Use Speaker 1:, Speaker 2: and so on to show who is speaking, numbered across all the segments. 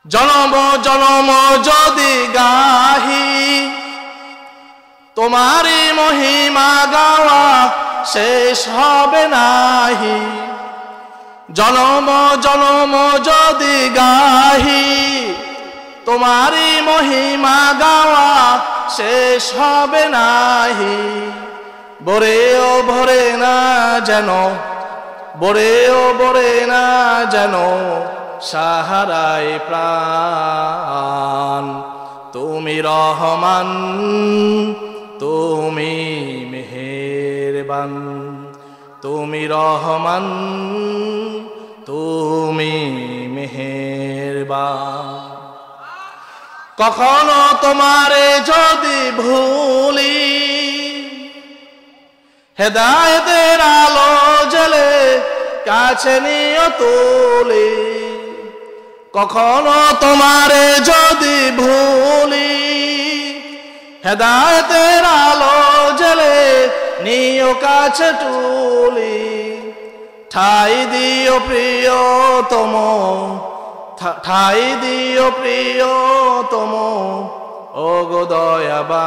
Speaker 1: জনম জনম যদি গাহি তোমারি মহিমা গাওয়া শেষ হবে নাহি। জনম জনম যদি গাহি তোমারি মহিমা গাওয়া শেষ হবে নাহি। ভরেও ভরে না যেন, ভরেও ভরে না যেন সাহারায় প্রাণ। তুমি রহমান, তুমি মেহেরবান, তুমি রহমান, তুমি মেহেরবান। কখনো তোমারে যদি ভুলি হেদায়েতের আলো জ্বলে কাছে নিয়ে তুলি। কখনো তোমারে যদি ভুলি হেদায়েতের আলো জ্বলে নিয়ে কাছে তুলি। ঠাই দিও প্রিয়তম, ঠাই দিও প্রিয়তম ও গো দয়াবান।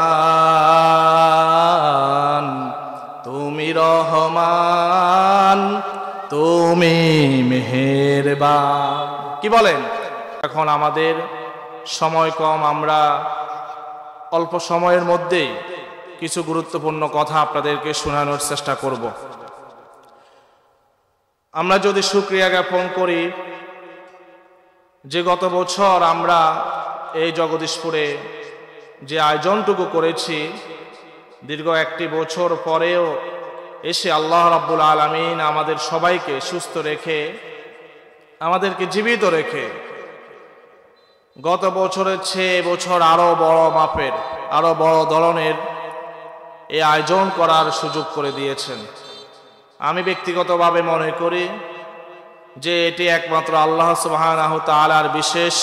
Speaker 1: তুমি রহমান, তুমি মেহেরবান। কি বলেন? এখন আমাদের সময় কম, আমরা অল্প সময়ের মধ্যেই কিছু গুরুত্বপূর্ণ কথা আপনাদেরকে শোনানোর চেষ্টা করব। আমরা যদি শুকরিয়া জ্ঞাপন করি যে গত বছর আমরা এই জগদীশপুরে যে আয়োজনটুকু করেছি, দীর্ঘ একটি বছর পরেও এসে আল্লাহ রাব্বুল আলামিন আমাদের সবাইকে সুস্থ রেখে, আমাদেরকে জীবিত রেখে গত বছরের চেয়ে এবছর আরো বড় মাপের, আরো বড় ধরনের এই আয়োজন করার সুযোগ করে দিয়েছেন। আমি ব্যক্তিগতভাবে মনে করি যে এটি একমাত্র আল্লাহ সুবহানাহু তাআলার বিশেষ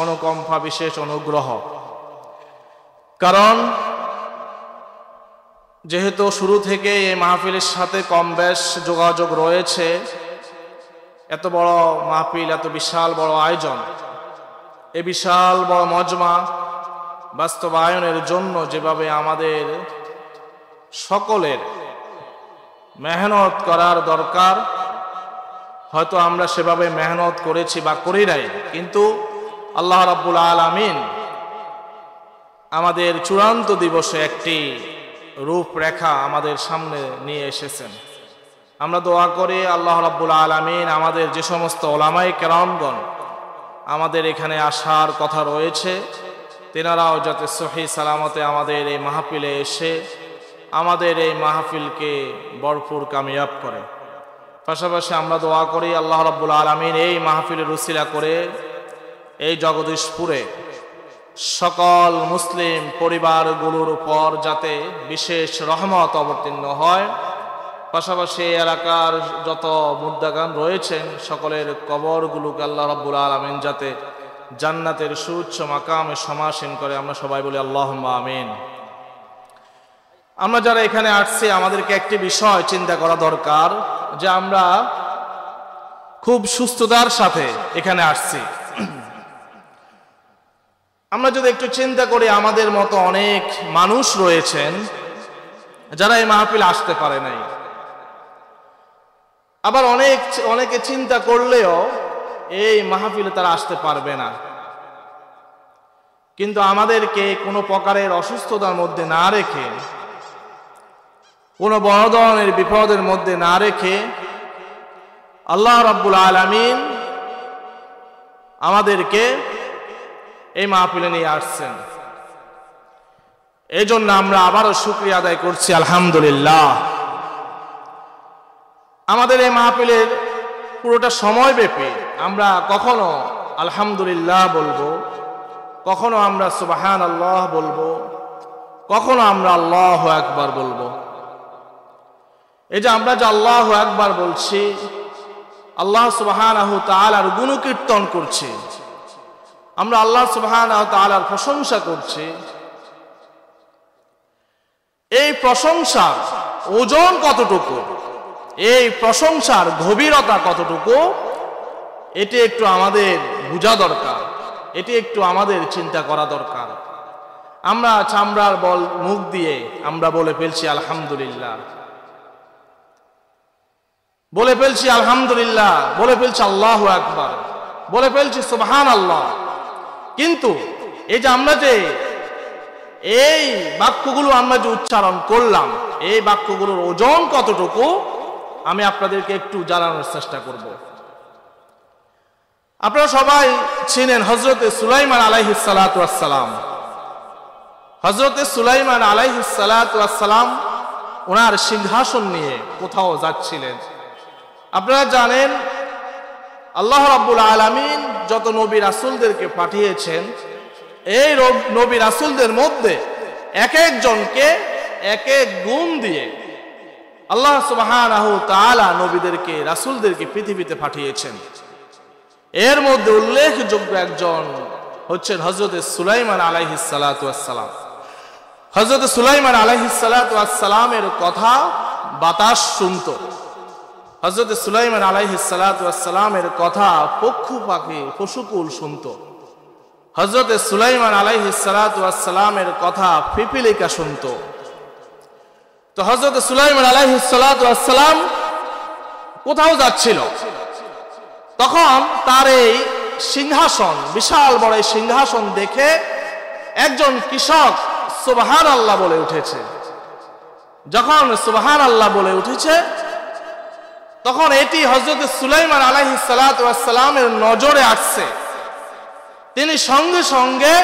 Speaker 1: অনুকম্পা, বিশেষ অনুগ্রহ। কারণ যেহেতু শুরু থেকে এই মাহফিলের সাথে কম বেশ যোগাযোগ রয়েছে, এত বড় মাহফিল, এত বিশাল বড় আয়োজন, এই বিশাল বড় মজমা বাস্তবায়নের জন্য যেভাবে আমাদের সকলের মেহনত করার দরকার, হয়তো আমরা সেভাবে মেহনত করেছি বা করি নাই, কিন্তু আল্লাহ রাব্বুল আলামিন আমাদের চূড়ান্ত দিবসে একটি রূপরেখা আমাদের সামনে নিয়ে এসেছেন। আমরা দোয়া করি আল্লাহ রাব্বুল আলামিন আমাদের যে সমস্ত ওলামায়ে কেরামগণ আমাদের এখানে আসার কথা রয়েছে, তেনারাও যাতে সহি সালামতে আমাদের এই মাহফিলে এসে আমাদের এই মাহফিলকে ভরপুর কামিয়াব করে। পাশাপাশি আমরা দোয়া করি আল্লাহ রাব্বুল আলামিন এই মাহফিলের উসিলা করে এই জগদীশপুরে সকল মুসলিম পরিবারগুলোর উপর যাতে বিশেষ রহমত অবতীর্ণ হয়। পাশাপাশি এলাকার যত মুর্দাগান রয়েছেন সকলের কবরগুলোকে আল্লাহ রাব্বুল আলামিন যাতে জান্নাতের সুউচ্চ মাকামে সমাসীন করে। আমরা সবাই বলি আল্লাহুম্মা আমিন। আমরা যারা এখানে আসছি আমাদেরকে একটি বিষয় চিন্তা করা দরকার যে আমরা খুব সুস্থতার সাথে এখানে আসছি। আমরা যদি একটু চিন্তা করি, আমাদের মতো অনেক মানুষ রয়েছেন যারা এই মাহফিল আসতে পারে নাই, আবার অনেকে চিন্তা করলেও এই মাহফিলে তারা আসতে পারবে না। কিন্তু আমাদেরকে কোনো প্রকারের অসুস্থতার মধ্যে না রেখে, কোনো বড় ধরনের বিপদের মধ্যে না রেখে আল্লাহ রাব্বুল আলামিন আমাদেরকে এই মাহফিলে নিয়ে আসছেন। এই জন্য আমরা আবারও শুকরিয়া আদায় করছি, আলহামদুলিল্লাহ। আমাদের এই মাহফিলের পুরোটা সময় ব্যাপী আমরা কখনো আলহামদুলিল্লাহ বলবো, কখনো আমরা সুবহানাল্লাহ বলবো, কখনো আমরা আল্লাহু আকবার বলবো। এই যে আমরা যে আল্লাহু আকবার বলছি, আল্লাহ সুবহানাহু তাআলার গুণকীর্তন করছি, আমরা আল্লাহ সুবহানাহু তাআলার প্রশংসা করছি, এই প্রশংসার ওজন কতটুকু, এই প্রশংসার গভীরতা কতটুকু, এটি একটু আমাদের বোঝা দরকার। এটি একটু আমাদের চিন্তা করা দরকার। আমরা চামড়ার বল মুখ দিয়ে আমরা বলে ফেলছি আলহামদুলিল্লাহ, বলে ফেলছি আলহামদুলিল্লাহ, বলে ফেলছি আল্লাহু আকবার, বলে ফেলছি সুবহানাল্লাহ। কিন্তু এই যে আমরা যে এই বাক্যগুলো আমরা যে উচ্চারণ করলাম, এই বাক্যগুলোর ওজন কতটুকু আমি আপনাদেরকে একটু জানানোর চেষ্টা করব। আপনারা সবাই চিনেন হযরতে সুলাইমান আলাইহিস সালাতু ওয়াস সালাম। হযরতে সুলাইমান আলাইহিস সালাতু ওয়াস সালাম ওনার সিংহাসন নিয়ে কোথাও যাচ্ছিলেন। আপনারা জানেন আল্লাহ রাব্বুল আলামিন যত নবী রাসূলদেরকে পাঠিয়েছেন, এই নবী রাসূলদের মধ্যে এক একজনকে এক এক গুণ দিয়ে আল্লাহ সুবহানাহু ওয়া তাআলা নবীদেরকে রাসূলদেরকে পৃথিবীতে পাঠিয়েছেন। এর মধ্যে উল্লেখযোগ্য একজন হচ্ছেন হযরতে সুলাইমান আলাইহিস সালাতু ওয়াস সালাম। হযরতে সুলাইমান আলাইহিস সালাতু ওয়াস সালামের কথা বাতাস শুনত। হযরতে সুলাইমান আলাইহিস সালাতু ওয়াস সালামের কথা পশু পাখি পশুকুল শুনত। হযরতে সুলাইমান আলাইহিস সালাতু ওয়াস সালামের কথা পিপিলিকা শুনত। তো হযরতে সুলাইমান আলাইহিস সালাতু ওয়াস সালাম কোথাও যাচ্ছিল, তখন তার এই সিংহাসন, বিশাল বড় সিংহাসন দেখে একজন কৃষক সুবহানাল্লাহ বলে উঠেছে। যখন সুবহানাল্লাহ বলে উঠেছে, তখন এটি হযরতে সুলাইমান আলাইহিস সালাতু ওয়াস সালামের নজরে আসছে। তিনি সঙ্গে সঙ্গে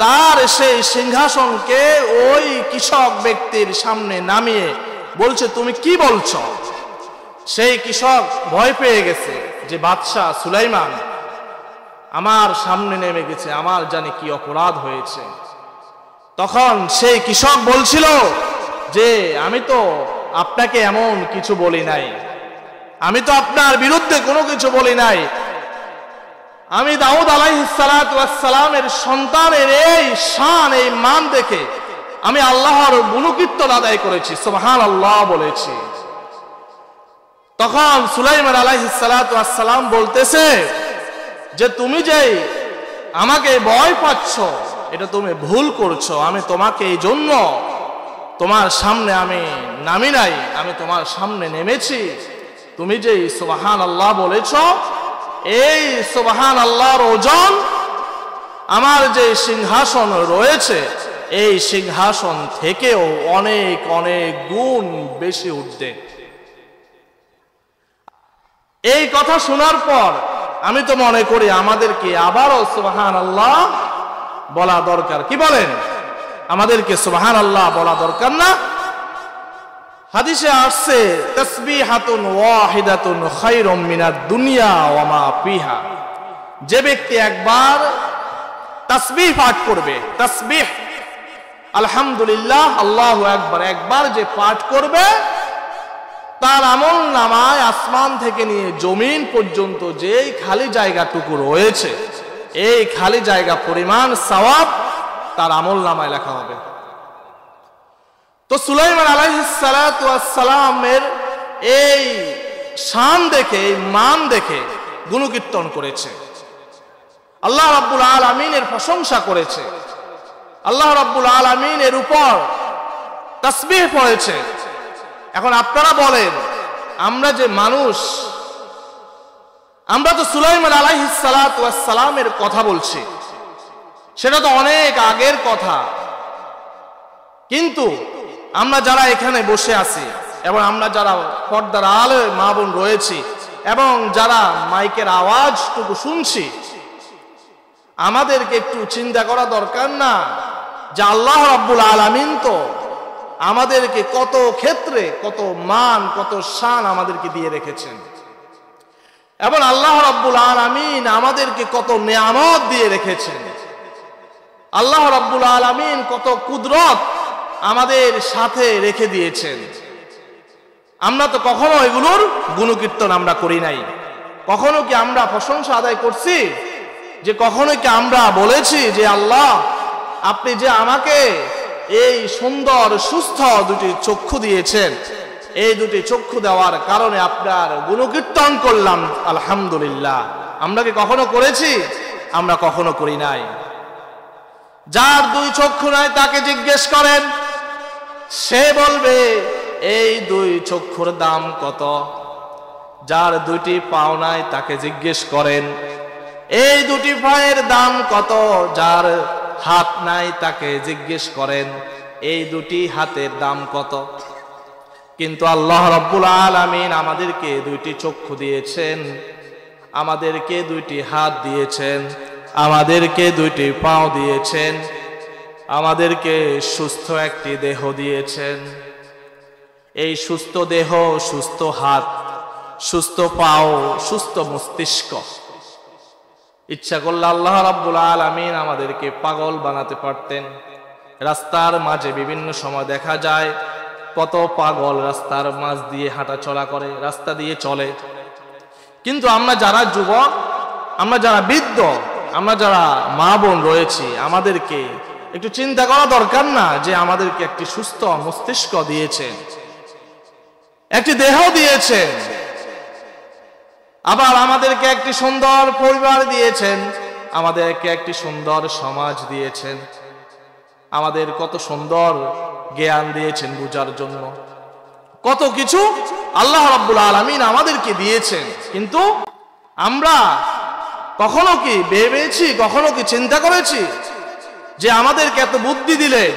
Speaker 1: তার সেই সিংহাসনকে ওই কৃষক ব্যক্তির সামনে নামিয়ে বলছে, তুমি কি বলছো? সেই কৃষক ভয় পেয়ে গেছে যে বাদশা সুলাইমান আমার সামনে নেমে গেছে, আমার জানি কি অপরাধ হয়েছে। তখন সেই কৃষক বলছিল যে আমি তো আপনাকে এমন কিছু বলি নাই, আমি তো আপনার বিরুদ্ধে কোনো কিছু বলি নাই। আমি দাউদ আলাইহিস সালাতু ওয়াস সালামের সন্তানের এই শান, এই মান দেখে আমি আল্লাহর গুণকীর্তন আদায় করেছি, সুবহানাল্লাহ বলেছি। তখন সুলাইমান আলাইহিস সালাতু ওয়াস সালাম বলতেছে যে তুমি যে আমাকে ভয় পাচ্ছ, এটা তুমি ভুল করছো। আমি তোমাকে এই জন্য তোমার সামনে আমি নামি নাই, আমি তোমার সামনে নেমেছি। তুমি যে সুবহানাল্লাহ বলেছ, এই সুবহানাল্লাহর ওজন আমার যে সিংহাসন রয়েছে এই সিংহাসন থেকেও অনেক অনেক গুণ বেশি উঠবে। এই কথা শোনার পর আমি তো মনে করি আমাদেরকে আবারও সুবহানাল্লাহ বলা দরকার। কি বলেন? আমাদেরকে সুবহানাল্লাহ বলা দরকার না? হাদিসে আসছে তাসবিহাতুন ওয়াহিদাতুন খায়রুম মিনাদ দুনিয়া ওয়া মা ফিহা। যে ব্যক্তি একবার তাসবিহ পাঠ করবে, তাসবিহ আলহামদুলিল্লাহ আল্লাহু আকবার একবার যে পাঠ করবে, তার আমল নামায় আসমান থেকে নিয়ে জমিন পর্যন্ত যেই খালি জায়গাটুকু রয়েছে, এই খালি জায়গা পরিমাণ সওয়াব তার আমল নামায় লেখা হবে। তো সুলাইমান আলাইহিস সালাতু ওয়াস সালামের এই শান দেখে, এই মান দেখে গুণকীর্তন করেছে, আল্লাহ রাব্বুল আলামিনের প্রশংসা করেছে, আল্লাহ রাব্বুল আলামিনের উপর তাসবিহ পড়েছে। এখন আপনারা বলেন, আমরা যে মানুষ, আমরা তো সুলাইমান আলাইহিস সালাতু ওয়াস সালামের কথা বলছি, সেটা তো অনেক আগের কথা। কিন্তু আমরা যারা এখানে বসে আছি এবং আমরা যারা পর্দার আড়ালে মা বোন রয়েছি এবং যারা মাইকের আওয়াজটুকু শুনছি, আমাদেরকে একটু চিন্তা করা দরকার না যে আল্লাহ রাব্বুল আলামিন তো আমাদেরকে কত ক্ষেত্রে কত মান, কত শান আমাদেরকে দিয়ে রেখেছেন, এবং আল্লাহ রাব্বুল আলামিন আমাদেরকে কত নিয়ামত দিয়ে রেখেছেন। আল্লাহ রাব্বুল আলামিন কত কুদরত আমাদের সাথে রেখে দিয়েছেন। আমরা তো কখনো এগুলোর গুণকীর্তন আমরা করি নাই। কখনো কি আমরা প্রশংসা আদায় করছি? যে কখনো কি আমরা বলেছি যে আল্লাহ আপনি যে আমাকে এই সুন্দর সুস্থ দুটি চক্ষু দিয়েছেন, এই দুটি চক্ষু দেওয়ার কারণে আপনার গুণকীর্তন করলাম আলহামদুলিল্লাহ, আমরা কি কখনো করেছি? আমরা কখনো করি নাই। যার দুই চক্ষু নাই তাকে জিজ্ঞেস করেন, সে বলবে এই দুই চক্ষুর দাম কত। যার দুইটি পাও নাই তাকে জিজ্ঞেস করেন এই দুটি পায়ের দাম কত। যার হাত নাই তাকে জিজ্ঞেস করেন এই দুটি হাতের দাম কত। কিন্তু আল্লাহ রাব্বুল আলামিন আমাদেরকে দুইটি চক্ষু দিয়েছেন, আমাদেরকে দুইটি হাত দিয়েছেন, আমাদেরকে দুইটি পাও দিয়েছেন, আমাদেরকে সুস্থ একটি দেহ দিয়েছেন। এই সুস্থ দেহ, সুস্থ হাত, সুস্থ পাও, সুস্থ মস্তিষ্ক, ইচ্ছা করলে আল্লাহ রাব্বুল আলামিন আমাদেরকে পাগল বানাতে পারতেন। রাস্তার মাঝে বিভিন্ন সময় দেখা যায় কত পাগল রাস্তার মাঝ দিয়ে হাঁটা চলা করে, রাস্তা দিয়ে চলে। কিন্তু আমরা যারা যুবক, আমরা যারা বৃদ্ধ, আমরা যারা মা বোন রয়েছি, আমাদেরকে একটু চিন্তা করা দরকার না যে আমাদেরকে একটি সুস্থ মস্তিষ্ক দিয়েছেন, একটি দেহ দিয়েছেন, আবার আমাদেরকে একটি সুন্দর পরিবার দিয়েছেন, আমাদেরকে একটি সুন্দর সমাজ দিয়েছেন, আমাদের কত সুন্দর জ্ঞান দিয়েছেন বুঝার জন্য, কত কিছু আল্লাহ রাব্বুল আলামিন আমাদেরকে দিয়েছেন। কিন্তু আমরা কখনো কি ভেবেছি, কখনো কি চিন্তা করেছি যে আমাদেরকে এত বুদ্ধি দিলেন,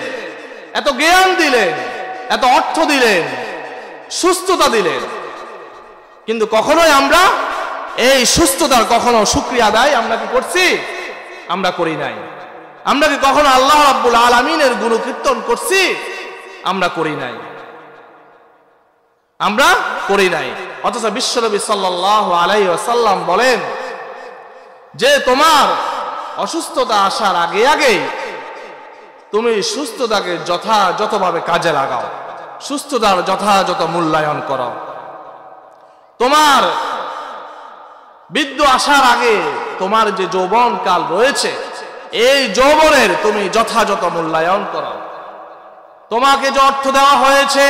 Speaker 1: এত জ্ঞান দিলেন, এত অর্থ দিলেন, সুস্থতা দিলেন, কিন্তু কখনোই আমরা এই সুস্থতার কখনো শুকরিয়া আদায় আমরা কি করছি? আমরা করি নাই। আমরা কি কখনো আল্লাহ রাব্বুল আলামিনের গুণকীর্তন করছি? আমরা করি নাই, আমরা করি নাই। অথচ বিশ্বনবী সাল্লাল্লাহু আলাইহি ওয়াসাল্লাম বলেন যে তোমার অসুস্থতা আসার আগে আগেই তুমি সুস্থতাকে যথাযথভাবে কাজে লাগাও, সুস্থতার যথাযথ মূল্যায়ন করো। তোমার বৃদ্ধ আসার আগে তোমার যে যৌবন কাল রয়েছে, এই যৌবনের তুমি যথাযথ মূল্যায়ন করো। তোমাকে যে অর্থ দেওয়া হয়েছে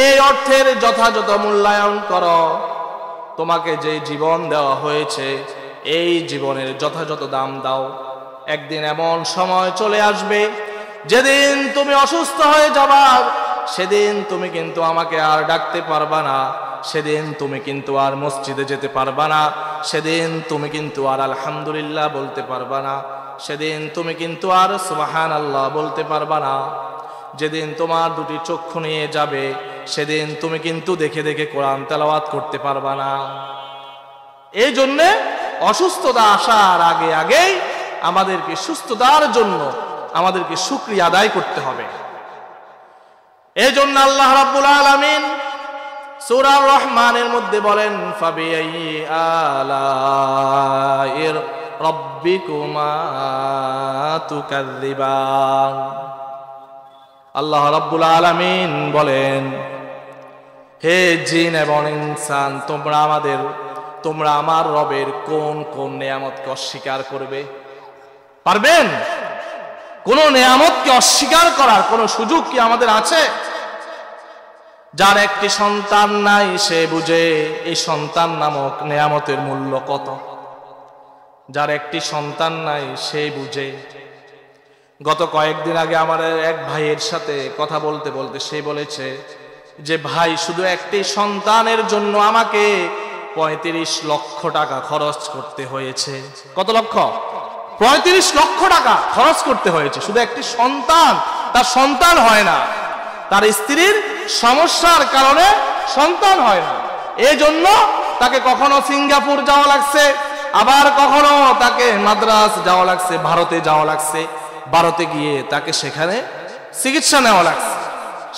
Speaker 1: এই অর্থের যথাযথ মূল্যায়ন করো। তোমাকে যে জীবন দেওয়া হয়েছে এই জীবনের যথাযথ দাম দাও। একদিন এমন সময় চলে আসবে যেদিন তুমি অসুস্থ হয়ে যাবা, সেদিন তুমি কিন্তু আমাকে আর ডাকতে পারবা না, সেদিন তুমি কিন্তু আর মসজিদে যেতে পারবা না, সেদিন তুমি কিন্তু আর আলহামদুলিল্লাহ বলতে পারবা না, সেদিন তুমি কিন্তু আর সুবহানাল্লাহ বলতে পারবা না। যেদিন তোমার দুটি চক্ষু নিয়ে যাবে সেদিন তুমি কিন্তু দেখে দেখে কোরআন তেলাওয়াত করতে পারবা না। এই জন্যে অসুস্থতা আসার আগে আগেই আমাদেরকে সুস্থতার জন্য আমাদেরকে শুকরিয়া আদায় করতে হবে। এই জন্য আল্লাহ রাব্বুল আলামিন সূরা রহমানের মধ্যে বলেন ফাবিআইয়ি আলাইর রাব্বিকুমা তুকাযযিবান। আল্লাহ রাব্বুল আলামিন বলেন হে জিন এবং ইনসান, তোমরা আমার রবের কোন কোন নেয়ামতকে অস্বীকার করবে? পারবেন? কোন নেয়ামতকে অস্বীকার করার কোন সুযোগ কি আমাদের আছে? যার একটি সন্তান নাই সে বুঝে এই সন্তান নামক নেয়ামতের মূল্য কত। যার একটি সন্তান নাই সে বুঝে। গত কয়েকদিন আগে আমার এক ভাইয়ের সাথে কথা বলতে বলতে সে বলেছে যে ভাই, শুধু একটি সন্তানের জন্য আমাকে 35 লক্ষ টাকা খরচ করতে হয়েছে। কত লক্ষ? 35 লক্ষ টাকা খরচ করতে হয়েছে শুধু একটি সন্তান। তার সন্তান হয় না, তার স্ত্রীর সমস্যার কারণে সন্তান হয় না। এই জন্য তাকে কখনো সিঙ্গাপুর যাওয়া লাগছে, আবার কখনো তাকে মাদ্রাস যাওয়া লাগছে, ভারতে যাওয়া লাগছে, ভারতে গিয়ে তাকে সেখানে চিকিৎসা নেওয়া লাগছে।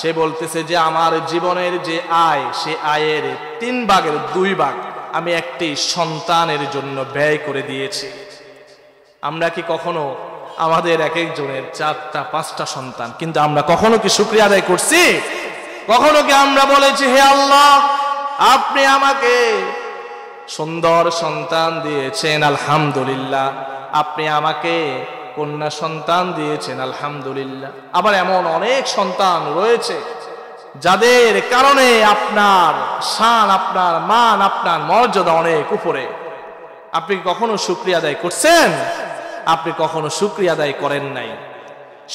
Speaker 1: সে বলতেছে যে আমার জীবনের যে আয়, সে আয়ের 3 ভাগের 2 ভাগ আমি একটি সন্তানের জন্য ব্যয় করে দিয়েছি। আমরা কি কখনো আমাদের এক একজনের 4টা 5টা সন্তান, কিন্তু আমরা কখনো কি শুকরিয়া আদায় করছি? কখনো কি আমরা বলেছি হে আল্লাহ আপনি আমাকে সুন্দর সন্তান দিয়েছেন আলহামদুলিল্লাহ, আপনি আমাকে কন্যা সন্তান দিয়েছেন আলহামদুলিল্লাহ। আবার এমন অনেক সন্তান রয়েছে যাদের কারণে আপনার শান, আপনার মান, আপনার মর্যাদা অনেক উপরে। আপনি কখনো শুকরিয়া আদায় করছেন? আপনি কখনো শুকরিয়া আদায় করেন নাই।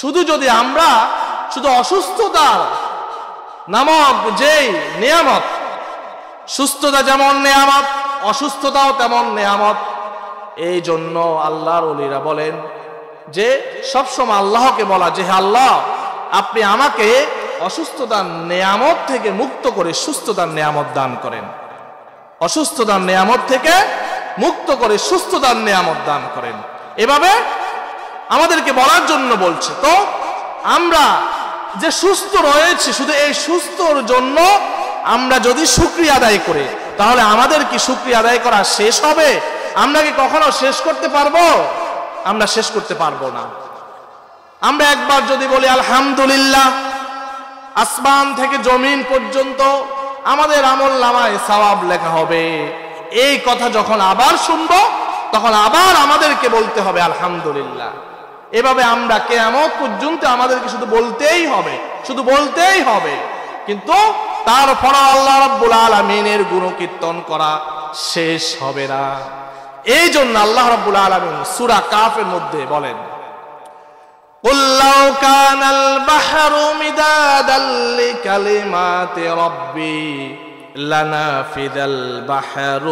Speaker 1: শুধু যদি আমরা শুধু অসুস্থতা নামক যেই নিয়ামত, সুস্থতা যেমন নিয়ামত, অসুস্থতাও তেমন নিয়ামত, এই জন্য আল্লাহর ওলিরা বলেন যে সবসময় আল্লাহকে বলা যে হে আল্লাহ, আপনি আমাকে অসুস্থতার নিয়ামত থেকে মুক্ত করে সুস্থতার নিয়ামত দান করেন, অসুস্থতার নিয়ামত থেকে মুক্ত করে সুস্থতার নিয়ামত দান করেন। এভাবে আমাদেরকে বলার জন্য বলছে। তো আমরা যে সুস্থ রয়েছে, শুধু এই সুস্থর জন্য আমরা যদি শুকরিয়া আদায় করি, তাহলে আমাদের কি শুকরিয়া আদায় করা শেষ হবে? আমরা কি কখনো শেষ করতে পারবো? আমরা শেষ করতে পারবো না। আমরা একবার যদি বলি আলহামদুলিল্লাহ, আসমান থেকে জমিন পর্যন্ত আমাদের আমলনামায় সওয়াব লেখা হবে। এই কথা যখন আবার শুনবো, তখন আবার আমাদেরকে বলতে হবে আলহামদুলিল্লাহ। এভাবে আমরা কিয়ামত পর্যন্ত আমাদেরকে শুধু বলতেই হবে, শুধু বলতেই হবে। কিন্তু তারপর আল্লাহ রাব্বুল আলামিনের গুণকীর্তন করা শেষ হবে না। এই জন্য আল্লাহ রাব্বুল আলামিন সূরা কাফের মধ্যে বলেন, قُلْ لَوْ كَانَ الْبَحْرُ مِدَادًا لِكَلِمَاتِ رَبِّي لَنَفِدَ الْبَحْرُ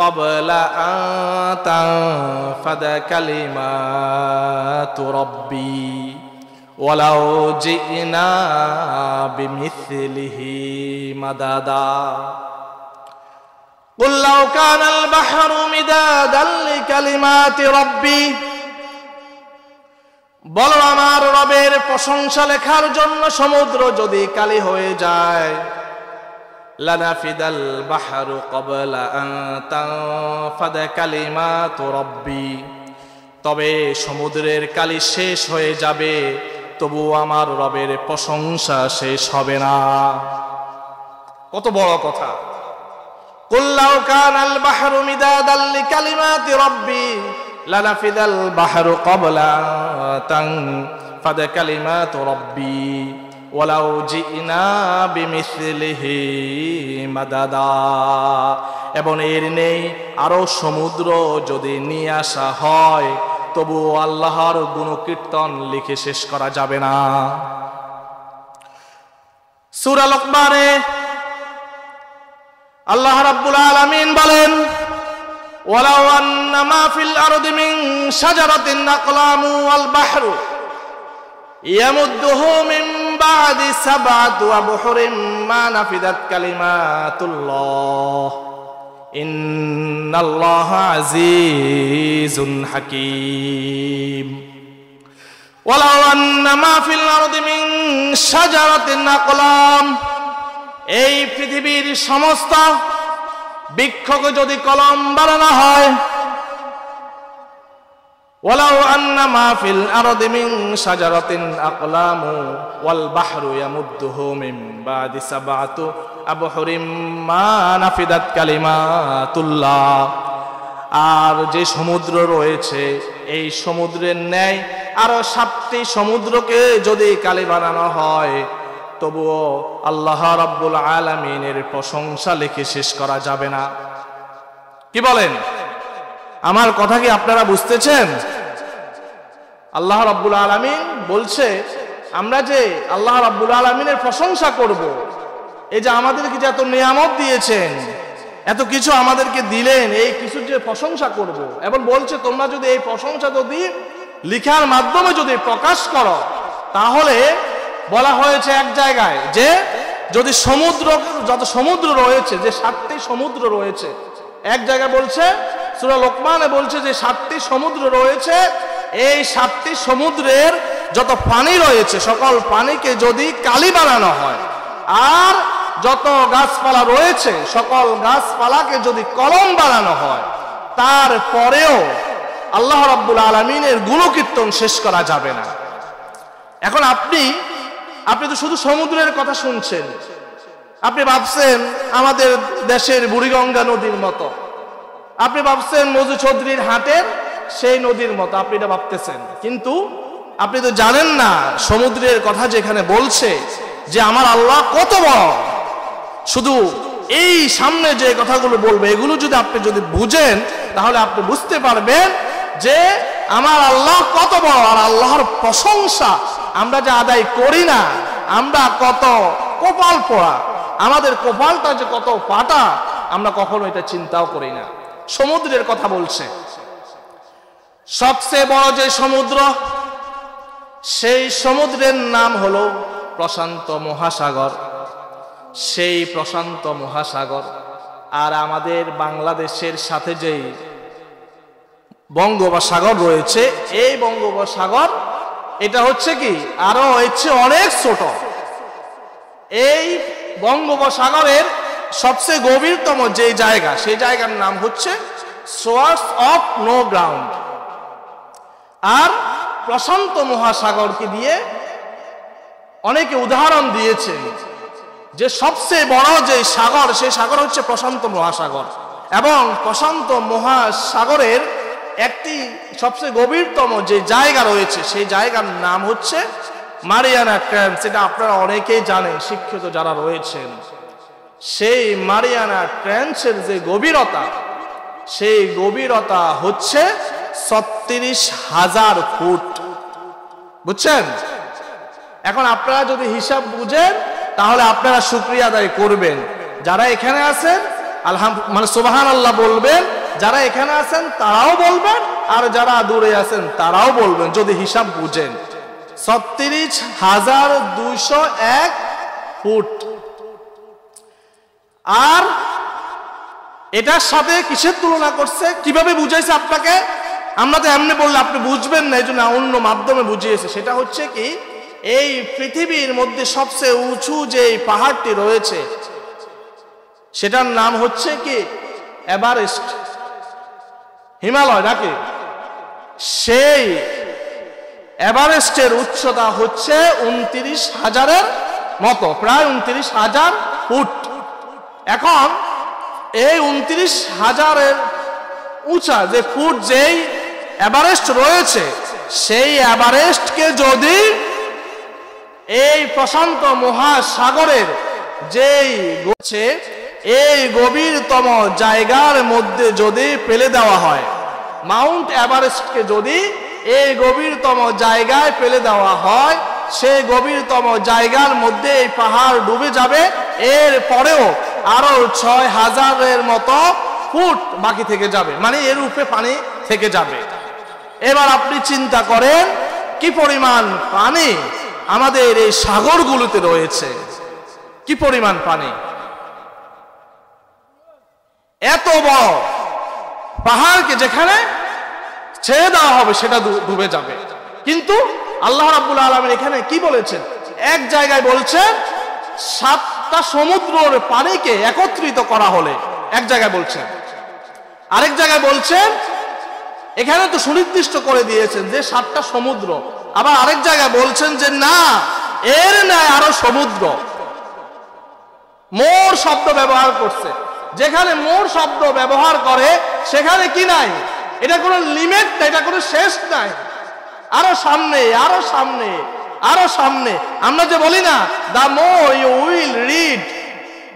Speaker 1: قَبْلَ أَن تَنفَدَ كَلِمَاتُ رَبِّي وَلَوْ جِئْنَا بِمِثْلِهِ مَدَدًا قُلْ لَوْ كَانَ الْبَحْرُ مِدَادًا لِكَلِمَاتِ رَبِّي, বলো আমার রবের প্রশংসা লেখার জন্য সমুদ্র যদি কালি হয়ে যায়, লানাফিদাল বাহরু ক্বাবলা আন তানফাদা কালিমাতু রাব্বি, তবে সমুদ্রের কালি শেষ হয়ে যাবে, তবু আমার রবের প্রশংসা শেষ হবে না। কত বড় কথা! কুল লাউ কানাল বাহরু মিদাদাল লিকালিমাতি রাব্বি লানাফিদাল বাহরু ক্বাবলা তানফাদা কালিমাতু রাব্বি ওয়ালাউ জিনা বিমিসলিহি মাদাদা, এবং এর নেই আরো সমুদ্র যদি নিয়ে আসা হয়, তবু আল্লাহর গুণকীর্তন লিখে শেষ করা যাবে না। সূরা লোকমানে আল্লাহ রাব্বুল আলামিন বলেন, ওয়ালাউ আন্না মা ফিল আরদি মিন শাজারাতিন আকলামু ওয়াল বাহরু ইয়ামুদ্দুহু মিন বাদি সাবআতি আবহুরিন মা নাফিদাত কালিমাতুল্লাহ ইন্নাল্লাহা আজিজুন হাকীম। ওয়ালাউ আন্না মা ফিল আরদি মিন শাজারাতিন আকলাম, এই পৃথিবীর সমস্ত বৃক্ষকে যদি কলম বানানো হয়, ওয়ালাউ আন্না মা ফিল আরদি মিন শাজারাতিন আকলামু ওয়াল বাহরু ইয়ামুদ্দুহু মিন বাদি সাবআতি আবহুরিন মা নাফিদাত কালিমাতুল্লাহ, আর যে সমুদ্র রয়েছে এই সমুদ্রের ন্যায় আরো 7টি সমুদ্রকে যদি কালি বানানো হয়, তবুও আল্লাহ রাব্বুল আলামিনের প্রশংসা লিখে শেষ করা যাবে না। কি বলেন? আমার কথা কি আপনারা বুঝতেছেন? আল্লাহ রাব্বুল আলামিন বলছে, আমরা যে আল্লাহ রাব্বুল আলামিনের প্রশংসা করব, এই যে আমাদেরকে যে এত নিয়ামত দিয়েছেন, এত কিছু আমাদেরকে দিলেন, এই কিছু যে প্রশংসা করব, এবং বলছে তোমরা যদি এই প্রশংসা যদি লিখার মাধ্যমে যদি প্রকাশ করো, তাহলে বলা হয়েছে এক জায়গায় যে যদি সমুদ্র, যত সমুদ্র রয়েছে, যে 7টি সমুদ্র রয়েছে, এক জায়গায় বলছে সূরা লোকমানে বলছে যে 7টি সমুদ্র রয়েছে, এই 7টি সমুদ্রের যত পানি রয়েছে সকল পানিকে যদি কালি বানানো হয়, আর যত গাছপালা রয়েছে সকল গাছপালাকে যদি কলম বানানো হয়, তারপরেও আল্লাহ রাব্বুল আলামিনের গুণকীর্তন শেষ করা যাবে না। এখন আপনি তো শুধু সমুদ্রের কথা শুনছেন, আপনি ভাবছেন আমাদের দেশের বুড়িগঙ্গা নদীর মতো, আপনি ভাবছেন মজু চৌধুরীর হাটের সেই নদীর মতো, আপনি এটা ভাবতেছেন। কিন্তু আপনি তো জানেন না সমুদ্রের কথা যেখানে বলছে যে আমার আল্লাহ কত বড়। শুধু এই সামনে যে কথাগুলো বলবে এগুলো যদি আপনি বুঝেন, তাহলে আপনি বুঝতে পারবেন যে আমার আল্লাহ কত বড়। আর আল্লাহর প্রশংসা আমরা যে আদায় করি না, আমরা কত কপাল পোড়া, আমাদের কপালটা যে কত ফাটা, আমরা কখনো এটা চিন্তাও করি না। সমুদ্রের কথা বলছে, সবচেয়ে বড় যে সমুদ্র, সেই সমুদ্রের নাম হলো প্রশান্ত মহাসাগর। সেই প্রশান্ত মহাসাগর আর আমাদের বাংলাদেশের সাথে যেই বঙ্গোপসাগর রয়েছে, এই বঙ্গোপসাগর এটা হচ্ছে কি আরো হচ্ছে অনেক ছোট। এই বঙ্গোপসাগরের সবচেয়ে গভীরতম যে জায়গা, সেই জায়গার নাম হচ্ছে সোর্স অফ নো গ্রাউন্ড। আর প্রশান্ত মহাসাগরকে দিয়ে অনেকে উদাহরণ দিয়েছেন যে সবচেয়ে বড় যে সাগর, সেই সাগর হচ্ছে প্রশান্ত মহাসাগর। এবং প্রশান্ত মহাসাগরের একটি সবচেয়ে গভীরতম যে জায়গা রয়েছে, সেই জায়গার নাম হচ্ছে মারিয়ানা ট্রেঞ্চ। এটা আপনারা অনেকেই জানেন, শিক্ষিত যারা রয়েছেন। সেই মারিয়ানা ট্রেঞ্চের যে গভীরতা, সেই গভীরতা হচ্ছে 36,000 ফুট। বুঝছেন? এখন আপনারা যদি হিসাব বুঝেন, তাহলে আপনারা শুকরিয়া আদায় করবেন। যারা এখানে আছেন মানে সুবহানাল্লাহ বলবেন, যারা এখানে আছেন তারাও বলবেন, আর যারা দূরে আছেন তারাও বলবেন, যদি হিসাব বুঝেন। 36,201 ফুট। আর এটার সাথে কিসের তুলনা করছে, কিভাবে বুঝাইছে আপনাকে? আমরা তো এমনি বললে আপনি বুঝবেন না, এই জন্য অন্য মাধ্যমে বুঝিয়েছে। সেটা হচ্ছে কি, এই পৃথিবীর মধ্যে সবচেয়ে উঁচু যে পাহাড়টি রয়েছে, সেটার নাম হচ্ছে কি এভারেস্ট, হিমালয় নাকি? সেই এভারেস্টের উচ্চতা হচ্ছে 29,000-এর মতো, প্রায় 29,000 ফুট। এখন এই 29,000-এর উঁচা যে ফুট যেই এভারেস্ট রয়েছে, সেই এভারেস্টকে যদি এই প্রশান্ত মহাসাগরের যেই গোছে এই গভীরতম জায়গার মধ্যে যদি ফেলে দেওয়া হয়, মাউন্ট এভারেস্টকে যদি এই গভীরতম জায়গায় ফেলে দেওয়া হয়, সেই গভীরতম জায়গার মধ্যে এই পাহাড় ডুবে যাবে। এর পরেও আরো 6,000-এর মতো ফুট বাকি থেকে যাবে, মানে এর উপরে পানি থেকে যাবে। এবার আপনি চিন্তা করেন কি পরিমাণ পানি আমাদের এই সাগরগুলোতে রয়েছে, কি পরিমাণ পানি। এত বড় পাহাড়কে যেখানে ছেড়ে দেওয়া হবে সেটা ডুবে যাবে। কিন্তু আল্লাহ রাব্বুল আলামিন এখানে কি বলেছেন? এক জায়গায় বলছেন 7টা সমুদ্রের পানিকে একত্রিত করা হলে, এক জায়গায় বলছেন। আরেক জায়গায় বলছেন, এখানে তো সুনির্দিষ্ট করে দিয়েছেন যে 7টা সমুদ্র। আবার আরেক জায়গায় বলছেন যে না, এর ন্যায় আরো সমুদ্র। মোর শব্দ ব্যবহার করছে। যেখানে মোর শব্দ ব্যবহার করে সেখানে কি নাই, এটা কোনো লিমিট নাই, এটা কোনো শেষ নাই। আরো সামনে, আরো সামনে, আরো সামনে। আমরা যে বলি না, the more you will read,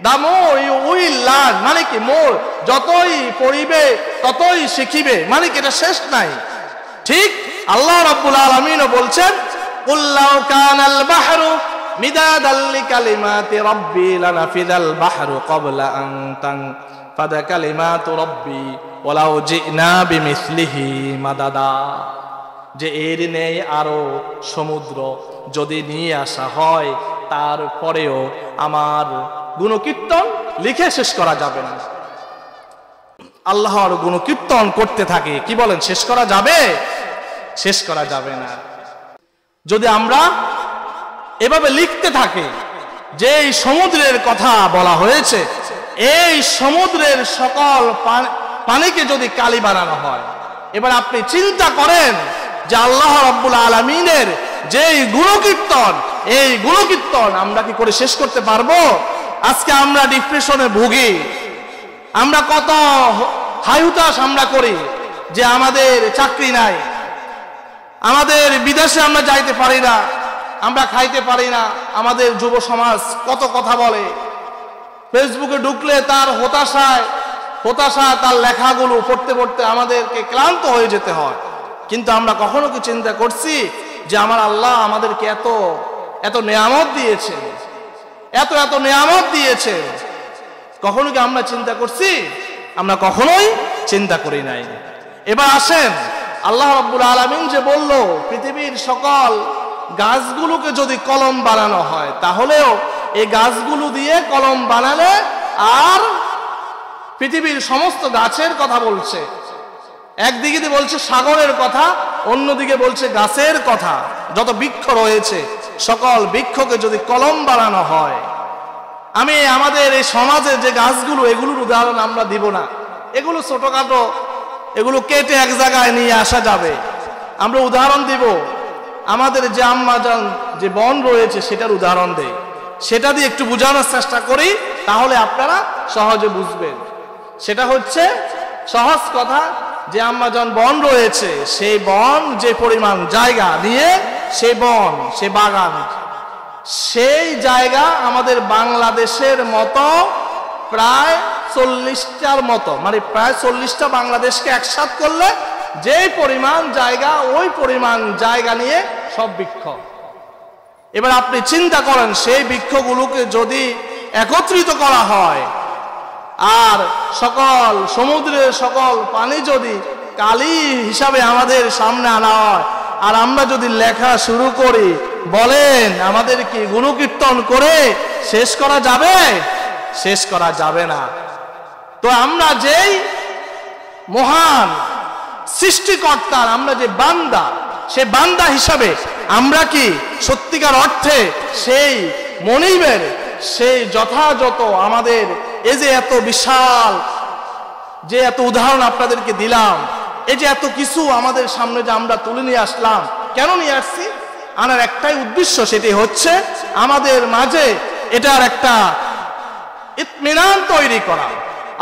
Speaker 1: the more you will learn, মানে কি মোর যতই পড়িবে ততই শিখিবে, মানে কি এটা শেষ নাই। ঠিক আল্লাহ রাব্বুল আলামিনও বলছেন, কুল্লাউ কানাল বাহরু মিদাদাল লিকালিমাতি রাব্বি লানাফিদাল বাহরু ক্বাবলা আন তানফাদা কালিমাতু রাব্বি ওয়ালাউ জিনা বিমিসলিহি মাদাদা। যে এর নেই আরো সমুদ্র যদি নিয়ে আসা হয়, তারপরেও আমার গুণকীর্তন লিখে শেষ করা যাবে না। আল্লাহর গুণকীর্তন করতে থাকে, কি বলেন, শেষ করা যাবে? শেষ করা যাবে না। যদি আমরা এভাবে লিখতে থাকি যে এই সমুদ্রের কথা বলা হয়েছে, এই সমুদ্রের সকল পানিকে যদি কালি বানানো হয়, এবার আপনি চিন্তা করেন যে আল্লাহ রাব্বুল আলামিনের যে গুণকীর্তন, এই গুণকীর্তন আমরা কি করে শেষ করতে পারবো? আজকে আমরা ডিপ্রেশনে ভুগি, আমরা কত হাইহুতাশ আমরা করি যে আমাদের চাকরি নাই, আমাদের বিদেশে আমরা যাইতে পারি না, আমরা খাইতে পারি না। আমাদের যুব সমাজ কত কথা বলে, ফেসবুকে ঢুকলে তার হতাশা তার লেখাগুলো পড়তে পড়তে আমাদেরকে ক্লান্ত হয়ে যেতে হয়। কিন্তু আমরা কখনো কি চিন্তা করছি যে আমার আল্লাহ আমাদেরকে এত এত নেয়ামত দিয়েছে, এত নেয়ামত দিয়েছে? কখনো কি আমরা চিন্তা করছি? আমরা কখনোই চিন্তা করি নাই। এবার আসেন, আল্লাহ রাব্বুল আলামিন যে বলল পৃথিবীর সকল গাছগুলোকে যদি কলম বানানো হয়, তাহলেও এই গাছগুলো দিয়ে কলম বানালে আর পৃথিবীর সমস্ত গাছের কথা বলছে। একদিকে বলছে সাগরের কথা, অন্যদিকে বলছে গাছের কথা। যত বৃক্ষ রয়েছে সকল বৃক্ষকে যদি কলম বানানো হয়, আমি আমাদের এই সমাজে যে গাছগুলো, এগুলোর উদাহরণ আমরা দিব না। এগুলো ছোটখাটো, এগুলো কেটে এক জায়গায় নিয়ে আসা যাবে। আমরা উদাহরণ দিব আমাদের যে আম্মাজান যে বন রয়েছে সেটার উদাহরণ দেই, সেটা দিয়ে একটু বোঝানোর চেষ্টা করি, তাহলে আপনারা সহজে বুঝবেন। সেটা হচ্ছে সহজ কথা, যে আম্মাজান বন রয়েছে, সেই বন যে পরিমাণ জায়গা নিয়ে সেই বন, সে বাগান, সেই জায়গা আমাদের বাংলাদেশের মতো প্রায় 40টার মতো, মানে প্রায় 40টা বাংলাদেশকে একসাথ করলে যে পরিমাণ জায়গা, ওই পরিমাণ জায়গা নিয়ে সব বৃক্ষ। এবার আপনি চিন্তা করেন, সেই বৃক্ষগুলোকে যদি একত্রিত করা হয় আর সকল সমুদ্রের সকল পানি যদি কালি হিসাবে আমাদের সামনে আনা হয়, আর আমরা যদি লেখা শুরু করি, বলেন আমাদের কি গুণকীর্তন করে শেষ করা যাবে? শেষ করা যাবে না। তো আমরা যেই মহান সৃষ্টিকর্তার আমরা যে বান্দা, সে বান্দা হিসাবে আমরা কি সত্যিকার অর্থে সেই মনিবের সেই যথাযথ আমাদের এই যে এত বিশাল যে এত উদাহরণ আপনাদেরকে দিলাম, এই যে এত কিছু আমাদের সামনে যে আমরা তুলে নিয়ে আসলাম, কেন নিয়ে আসছি? আনার একটাই উদ্দেশ্য, সেটি হচ্ছে আমাদের মাঝে এটার একটা ইতমিনান তৈরি করা।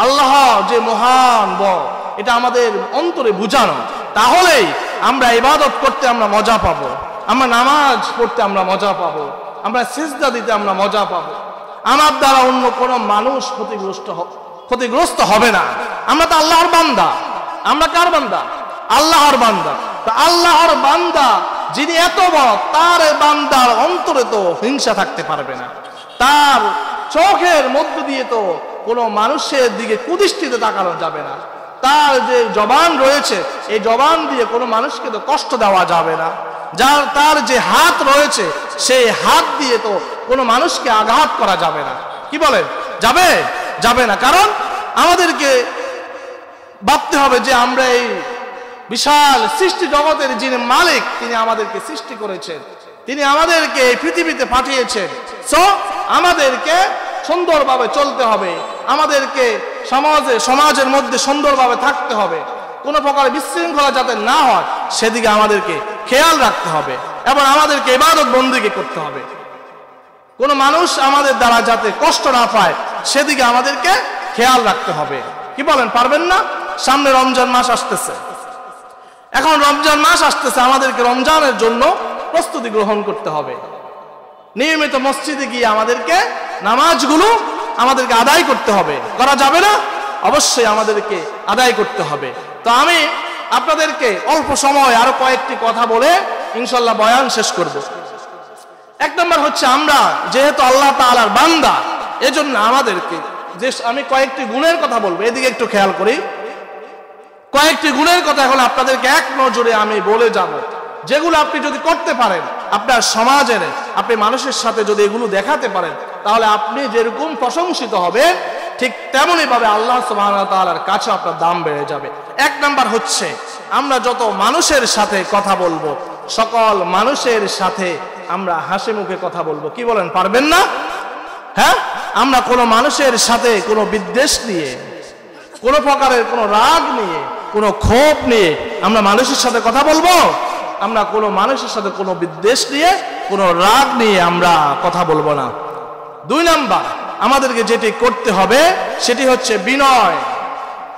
Speaker 1: আল্লাহ যে মহান বড়, এটা আমাদের অন্তরে বুঝানো। তাহলেই আমরা ইবাদত করতে আমরা মজা পাবো, আমরা নামাজ পড়তে আমরা মজা পাবো, আমরা সিজদা দিতে আমরা মজা পাবো। আমার দ্বারা অন্য কোনো মানুষ ক্ষতিগ্রস্ত হবে না। আমরা তো আল্লাহর বান্দা। আমরা কার বান্দা? আল্লাহর বান্দা। তা আল্লাহর বান্দা যিনি এত বড়, তার বান্দার অন্তরে তো হিংসা থাকতে পারবে না। তার চোখের মধ্য দিয়ে তো কোনো মানুষের দিকে কুদৃষ্টিতে তাকানো যাবে না। তার যে জবান রয়েছে, এই জবান দিয়ে কোনো মানুষকে তো কষ্ট দেওয়া যাবে না। তার যে হাত রয়েছে, সেই হাত দিয়ে তো কোনো মানুষকে আঘাত করা যাবে না। কি বলেন? যাবে? যাবে না। কারণ আমাদেরকে ভাবতে হবে যে আমরা এই বিশাল সৃষ্টি জগতের যিনি মালিক, তিনি আমাদেরকে সৃষ্টি করেছেন, তিনি আমাদেরকে এই পৃথিবীতে পাঠিয়েছেন। সো আমাদেরকে সুন্দরভাবে চলতে হবে, আমাদেরকে সমাজের মধ্যে সুন্দরভাবে থাকতে হবে, কোনো প্রকার বিশৃঙ্খলা যাতে না হয় সেদিকে আমাদেরকে খেয়াল রাখতে হবে, এবং আমাদেরকে ইবাদত বন্দেগী করতে হবে। কোনো মানুষ আমাদের দ্বারা যাতে কষ্ট না পায় সেদিকে আমাদেরকে খেয়াল রাখতে হবে। কি বলেন? পারবেন না? সামনে রমজান মাস আসতেছে। এখন রমজান মাস আসতেছে, আমাদেরকে রমজানের জন্য প্রস্তুতি গ্রহণ করতে হবে। নিয়মিত মসজিদে গিয়ে আমাদেরকে নামাজগুলো আমাদেরকে আদায় করতে হবে। করা যাবে না? অবশ্যই আমাদেরকে আদায় করতে হবে। তো আমি আপনাদেরকে অল্প সময় আরো কয়েকটি কথা বলে ইনশাল্লাহ বয়ান শেষ করব। এক নম্বর হচ্ছে, আমরা যেহেতু আল্লাহ তাআলার বান্দা, এজন্য আমাদেরকে যে আমি কয়েকটি গুণের কথা বলবো, এদিকে একটু খেয়াল করি। কয়েকটি গুণের কথা এখন আপনাদেরকে এক নজরে আমি বলে যাব, যেগুলো আপনি যদি করতে পারেন, আপনার সমাজের আপনি মানুষের সাথে যদি এগুলো দেখাতে পারেন, তাহলে আপনি যেরকম প্রশংসিত হবেন, ঠিক তেমনই ভাবে আল্লাহ সুবহানাহু ওয়া তাআলার কাছে আপনার দাম বেড়ে যাবে। এক নাম্বার হচ্ছে, আমরা যত মানুষের সাথে কথা বলবো, সকল মানুষের সাথে আমরা হাসি মুখে কথা বলবো। কি বলেন? পারবেন না? হ্যাঁ, আমরা কোনো মানুষের সাথে কোনো বিদ্বেষ নিয়ে, কোনো প্রকারের কোনো রাগ নিয়ে, কোনো ক্ষোভ নিয়ে আমরা মানুষের সাথে কথা বলবো? আমরা কোনো মানুষের সাথে কোনো বিদ্বেষ নিয়ে, কোনো রাগ নিয়ে আমরা কথা বলবো না। দুই নাম্বার আমাদেরকে যেটি করতে হবে সেটি হচ্ছে বিনয়,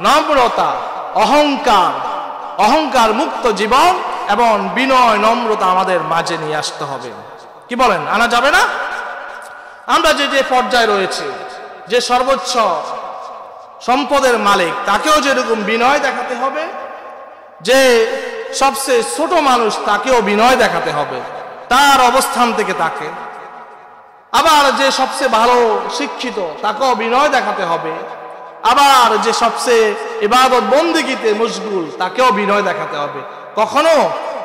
Speaker 1: নম্রতা, অহংকার মুক্ত জীবন এবং বিনয় নম্রতা আমাদের মাঝে নিয়ে আসতে হবে। কি বলেন? আনা যাবে না? আমরা যে যে পর্যায়ে রয়েছে, যে সর্বোচ্চ সম্পদের মালিক তাকেও যেরকম বিনয় দেখাতে হবে, যে সবচেয়ে ছোট মানুষ তাকেও বিনয় দেখাতে হবে তার অবস্থান থেকে তাকে। আবার যে সবচেয়ে ভালো শিক্ষিত তাকেও বিনয় দেখাতে হবে, আবার যে সবচেয়ে ইবাদত বন্দেগীতে মশগুল তাকেও বিনয় দেখাতে হবে। কখনো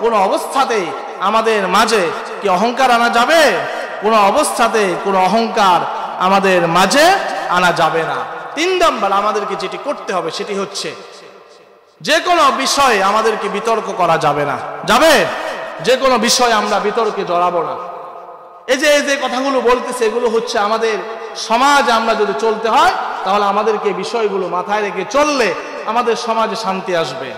Speaker 1: কোনো অবস্থাতেই আমাদের মাঝে কি অহংকার আনা যাবে? কোনো অবস্থাতে কোনো অহংকার আমাদের মাঝে আনা যাবে না। 3 নাম্বার আমাদেরকে যেটি করতে হবে সেটি হচ্ছে যে কোনো বিষয়ে আমাদেরকে বিতর্ক করা যাবে না। যাবে? যে কোনো বিষয়ে আমরা বিতর্কে জড়াবো না। এই যে কথাগুলো বলতেছে এগুলো হচ্ছে আমাদের সমাজে আমরা যদি চলতে হয় তাহলে আমাদেরকে বিষয়গুলো মাথায় রেখে চললে আমাদের সমাজে শান্তি আসবে,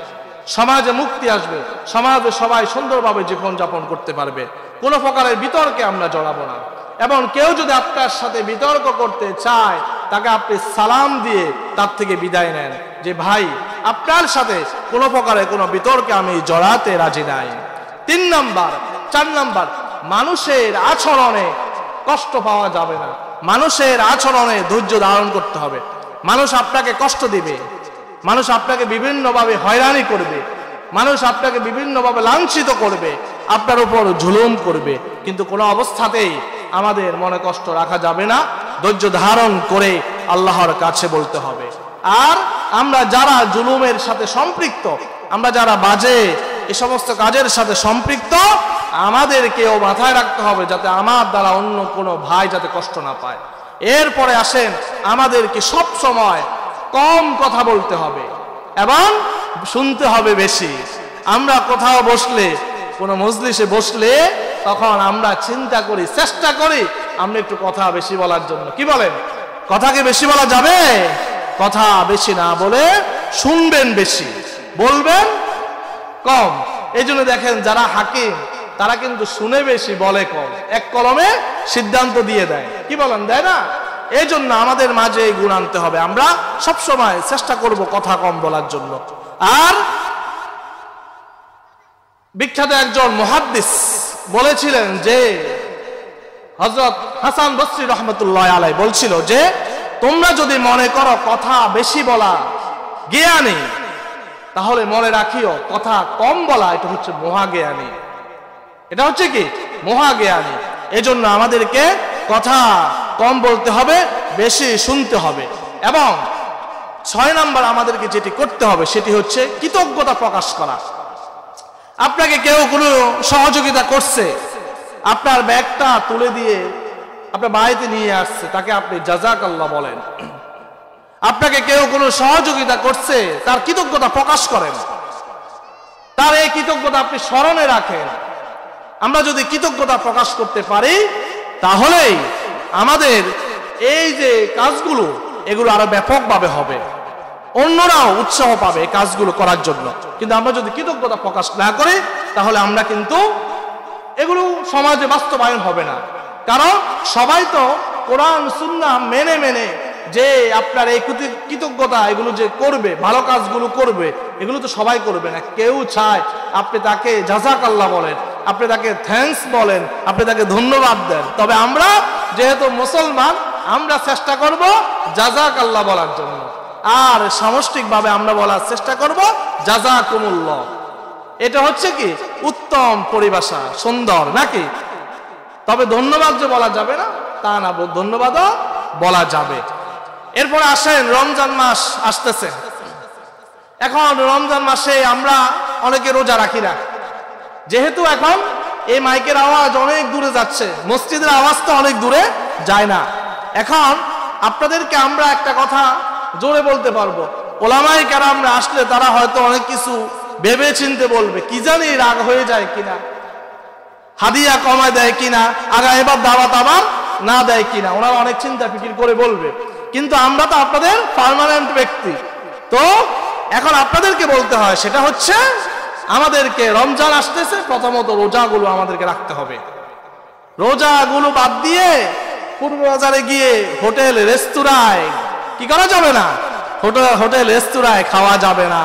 Speaker 1: সমাজে মুক্তি আসবে, সমাজে সবাই সুন্দরভাবে জীবনযাপন করতে পারবে। কোনো প্রকারের বিতর্কে আমরা জড়াবো না। এবং কেউ যদি আপনার সাথে বিতর্ক করতে চায় তাকে আপনি সালাম দিয়ে তার থেকে বিদায় নেন, যে ভাই আপনার সাথে কোনো প্রকারের কোনো বিতর্কে আমি জড়াতে রাজি নাই। 3 নাম্বার 4 নাম্বার মানুষের আচরণে কষ্ট পাওয়া যাবে না। মানুষের আচরণে ধৈর্য ধারণ করতে হবে। মানুষ আপনাকে কষ্ট দিবে, মানুষ আপনাকে বিভিন্নভাবে হয়রানি করবে, মানুষ আপনাকে বিভিন্নভাবে লাঞ্ছিত করবে, আপনার উপর জুলুম করবে, কিন্তু কোনো অবস্থাতেই আমাদের মনে কষ্ট রাখা যাবে না। ধৈর্য ধারণ করে আল্লাহর কাছে বলতে হবে। আর আমরা যারা জুলুমের সাথে সম্পৃক্ত, আমরা যারা বাজে এই সমস্ত কাজের সাথে সম্পৃক্ত, আমাদেরকেও মাথায় রাখতে হবে যাতে আমার দ্বারা অন্য কোনো ভাই যাতে কষ্ট না পায়। এরপরে আসেন আমাদেরকে সব সময় কম কথা বলতে হবে এবং শুনতে হবে বেশি। আমরা কোথাও বসলে, কোনো মজলিসে বসলে তখন আমরা চিন্তা করি, চেষ্টা করি আমরা একটু কথা বেশি বলার জন্য। কি বলেন? কথাকে বেশি বলা যাবে? কথা বেশি না বলে শুনবেন বেশি, বলবেন কম। এই জন্য দেখেন যারা হাকিম তারা কিন্তু শুনে বেশি বলে কম, এক কলমে সিদ্ধান্ত দিয়ে দেয়। কি বলেন? দেয় না? এই জন্য আমাদের মাঝে এই গুণ আনতে হবে। আমরা সবসময় চেষ্টা করব কথা কম বলার জন্য। আর বিখ্যাত একজন মুহাদ্দিস বলেছিলেন যে হযরত হাসান বসরি রহমতুল্লাহ আলাইহি বলছিল যে তোমরা যদি মনে করো কথা বেশি বলা জ্ঞানী, তাহলে মনে রাখিও কথা কম বলা এটা হচ্ছে মহাজ্ঞানী। এটা হচ্ছে কি? মহাজ্ঞানী। এজন্য আমাদেরকে কথা কম বলতে হবে, বেশি শুনতে হবে। এবং 6 নাম্বার আমাদেরকে যেটি করতে হবে সেটি হচ্ছে কৃতজ্ঞতা প্রকাশ করা। আপনাকে কেউ কোনো সহযোগিতা করছে, আপনার ব্যাগটা তুলে দিয়ে আপনার বাড়িতে নিয়ে আসছে, তাকে আপনি জাযাকাল্লাহ বলেন। আপনাকে কেউ কোনো সহযোগিতা করছে, তার কৃতজ্ঞতা প্রকাশ করেন, তার এই কৃতজ্ঞতা আপনি স্মরণে রাখেন। আমরা যদি কৃতজ্ঞতা প্রকাশ করতে পারি তাহলেই আমাদের এই যে কাজগুলো এগুলো আরো ব্যাপকভাবে হবে, অন্যরাও উৎসাহ পাবে এই কাজগুলো করার জন্য। কিন্তু আমরা যদি কৃতজ্ঞতা প্রকাশ না করি তাহলে আমরা কিন্তু এগুলো সমাজে বাস্তবায়ন হবে না। কারণ সবাই তো কোরআন সুন্নাহ মেনে মেনে যে আপনার এই কৃতজ্ঞতা এগুলো যে করবে, ভালো কাজগুলো করবে, এগুলো তো সবাই করবে না। কেউ চায় আপনি তাকে জাযাকাল্লাহ বলেন, আপনি তাকে থ্যাঙ্কস বলেন, আপনি তাকে ধন্যবাদ দেন। তবে আমরা যেহেতু মুসলমান, আমরা চেষ্টা করব জাযাকাল্লাহ বলার জন্য, আর সামষ্টিকভাবে আমরা বলার চেষ্টা করব জাযাকুমুল্লাহ। এটা হচ্ছে কি উত্তম পরিভাষা, সুন্দর নাকি? তবে ধন্যবাদ যে বলা যাবে না তা না, ধন্যবাদও বলা যাবে। এরপরে আসেন রমজান মাস আসতেছে। এখন রমজান মাসে আমরা অনেকে রোজা রাখি না, যেহেতু এখন এই মাইকের আওয়াজ অনেক দূরে যাচ্ছে, মসজিদের আওয়াজ তো অনেক দূরে যায় না। এখন আপনাদেরকে আমরা একটা কথা জোরে বলতে পারবো, ওলামায়ে কেরামরা আসলে তারা হয়তো অনেক কিছু ভেবে চিনতে বলবে, কি জানি রাগ হয়ে যায় কিনা, হাদিয়া কমায় দেয় কিনা, আগা এবার দাওয়াত আবার না দেয় কিনা, ওনারা অনেক চিন্তা ফিকির করে বলবে। কিন্তু আমরা তো আপনাদের পার্মানেন্ট ব্যক্তি, তো এখন আপনাদেরকে বলতে হয় সেটা হচ্ছে আমাদেরকে রমজান আসতেছে, প্রথমত রোজাগুলো আমাদেরকে রাখতে হবে। রোজাগুলো বাদ দিয়ে পূর্ব বাজারে গিয়ে হোটেল রেস্তোরাঁয় কি করা যাবে না, হোটেল রেস্তোরাঁয় খাওয়া যাবে না।